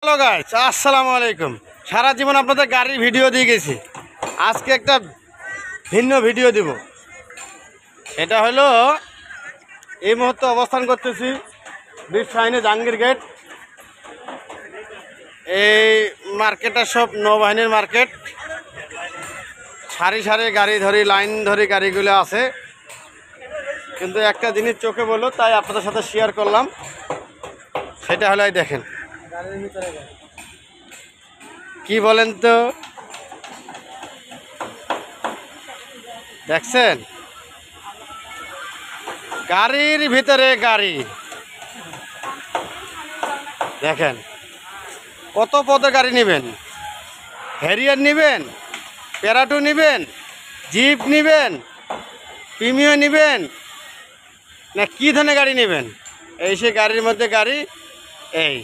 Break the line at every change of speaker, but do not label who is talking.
Hello guys, আসসালামু আলাইকুম। সারা জীবন আপনাদের গাড়ির ভিডিও দিয়ে গেছি। আজকে একটা ভিন্ন ভিডিও দিব। এটা হলো এই মুহূর্তে অবস্থান করতেছি বীরসাহিনী জাহাঙ্গীর গেট। এই মার্কেটটা সব নৌবাহিনীর মার্কেট। সারি সারি গাড়ি ধরি, লাইন ধরি গাড়িগুলো আছে, কিন্তু একটা জিনিস চোখে বললো, তাই আপনাদের সাথে শেয়ার করলাম। সেটা হলো এই দেখেন, কি বলেন তো, দেখছেন গাড়ির ভিতরে গাড়ি। দেখেন কত পদের গাড়ি নেবেন, হ্যারিয়ার নেবেন, প্যারাটু নেবেন, জিপ নেবেন, প্রিমিয়ার নেবেন, না কী ধরনের গাড়ি নেবেন। এই সে গাড়ির মধ্যে গাড়ি। এই